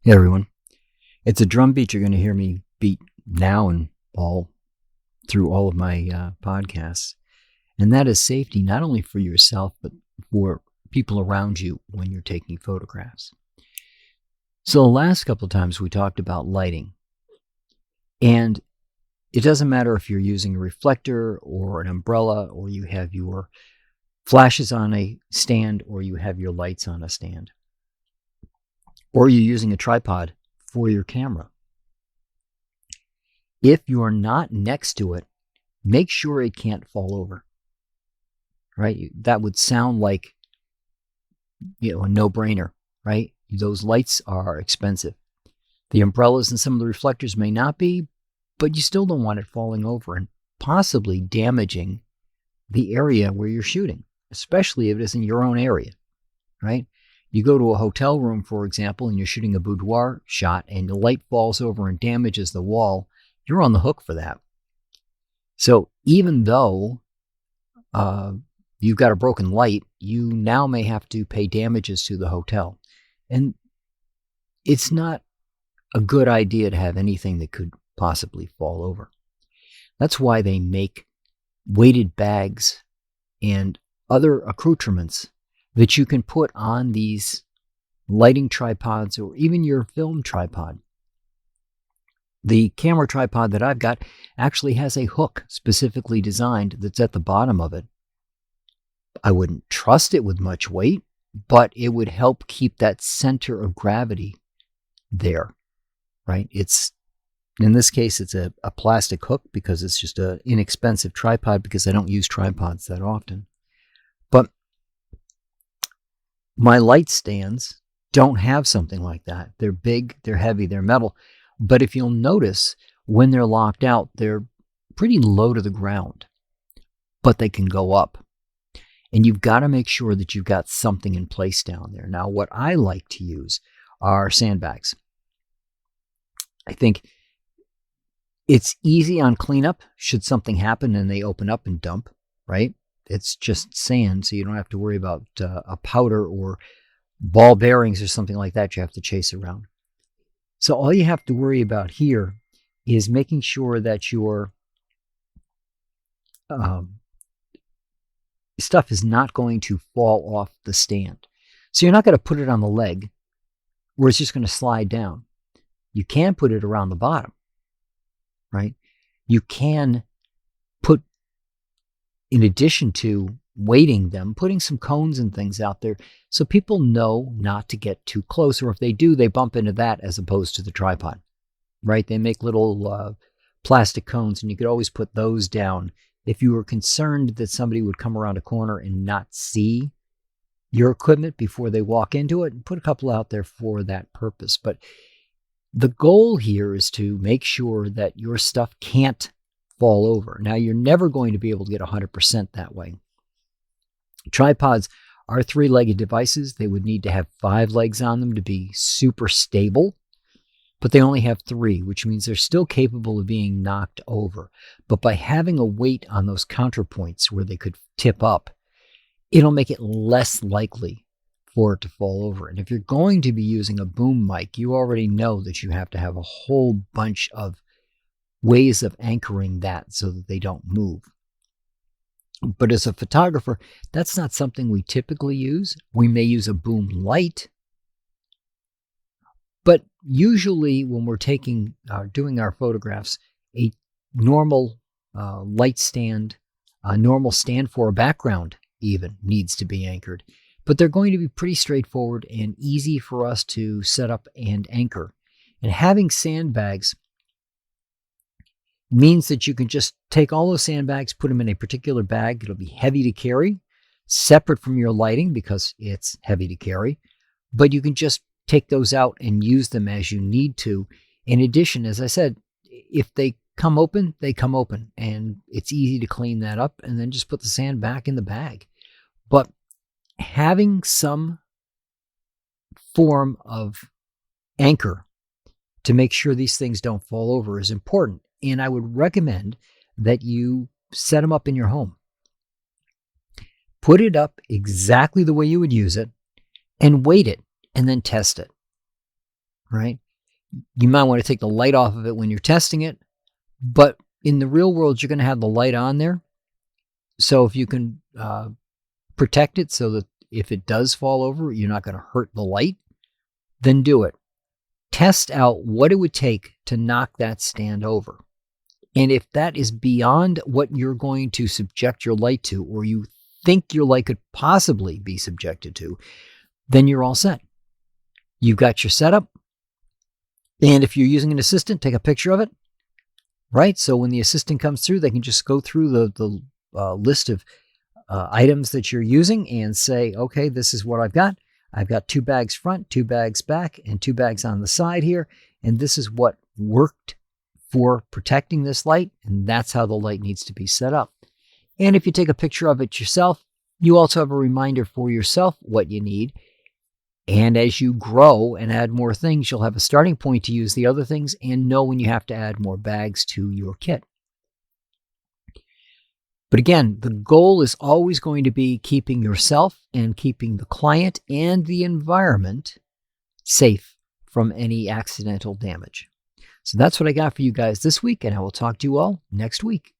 Hey everyone. It's a drum beat you're going to hear me beat now and all through all of my podcasts. And that is safety, not only for yourself, but for people around you when you're taking photographs. So the last couple of times we talked about lighting. And it doesn't matter if you're using a reflector or an umbrella, or you have your flashes on a stand, or you have your lights on a stand, or you're using a tripod for your camera. If you are not next to it, make sure it can't fall over. Right? That would sound like a no-brainer, right? Those lights are expensive. The umbrellas and some of the reflectors may not be, but you still don't want it falling over and possibly damaging the area where you're shooting, especially if it isn't your own area, right? You go to a hotel room, for example, and you're shooting a boudoir shot and the light falls over and damages the wall, you're on the hook for that. So even though you've got a broken light, you now may have to pay damages to the hotel. And it's not a good idea to have anything that could possibly fall over. That's why they make weighted bags and other accoutrements that you can put on these lighting tripods or even your film tripod. The camera tripod that I've got actually has a hook specifically designed that's at the bottom of it. I wouldn't trust it with much weight, but it would help keep that center of gravity there, right? In this case, it's a plastic hook because it's just an inexpensive tripod because I don't use tripods that often. But my light stands don't have something like that. They're big, they're heavy, they're metal. But if you'll notice, when they're locked out, they're pretty low to the ground, but they can go up. And you've got to make sure that you've got something in place down there. Now, what I like to use are sandbags. I think it's easy on cleanup should something happen and they open up and dump, right? It's just sand, so you don't have to worry about a powder or ball bearings or something like that you have to chase around. So all you have to worry about here is making sure that your stuff is not going to fall off the stand. So you're not going to put it on the leg where it's just going to slide down. You can put it around the bottom, right? You can put, in addition to weighting them, putting some cones and things out there so people know not to get too close, or if they do, they bump into that as opposed to the tripod, right? They make little plastic cones, and you could always put those down if you were concerned that somebody would come around a corner and not see your equipment before they walk into it, and put a couple out there for that purpose. But the goal here is to make sure that your stuff can't fall over. Now, you're never going to be able to get 100% that way. Tripods are three-legged devices. They would need to have 5 legs on them to be super stable, but they only have 3, which means they're still capable of being knocked over. But by having a weight on those counterpoints where they could tip up, it'll make it less likely for it to fall over. And if you're going to be using a boom mic, you already know that you have to have a whole bunch of ways of anchoring that so that they don't move. But as a photographer, that's not something we typically use. We may use a boom light, but usually when we're doing our photographs, a normal light stand, a normal stand for a background even needs to be anchored. But they're going to be pretty straightforward and easy for us to set up and anchor. And having sandbags means that you can just take all those sandbags, put them in a particular bag. It'll be heavy to carry, separate from your lighting because it's heavy to carry. But you can just take those out and use them as you need to. In addition, as I said, if they come open, they come open. And it's easy to clean that up and then just put the sand back in the bag. But having some form of anchor to make sure these things don't fall over is important. And I would recommend that you set them up in your home. Put it up exactly the way you would use it and weight it and then test it. right? You might want to take the light off of it when you're testing it, but in the real world, you're going to have the light on there. So if you can protect it so that if it does fall over, you're not going to hurt the light, then do it. Test out what it would take to knock that stand over. And if that is beyond what you're going to subject your light to, or you think your light could possibly be subjected to, then you're all set. You've got your setup. And if you're using an assistant, take a picture of it, right? So when the assistant comes through, they can just go through the list of items that you're using and say, okay, this is what I've got. I've got 2 bags front, 2 bags back, and 2 bags on the side here. And this is what worked for protecting this light. And that's how the light needs to be set up. And if you take a picture of it yourself, you also have a reminder for yourself what you need. And as you grow and add more things, you'll have a starting point to use the other things and know when you have to add more bags to your kit. But again, the goal is always going to be keeping yourself and keeping the client and the environment safe from any accidental damage. So that's what I got for you guys this week, and I will talk to you all next week.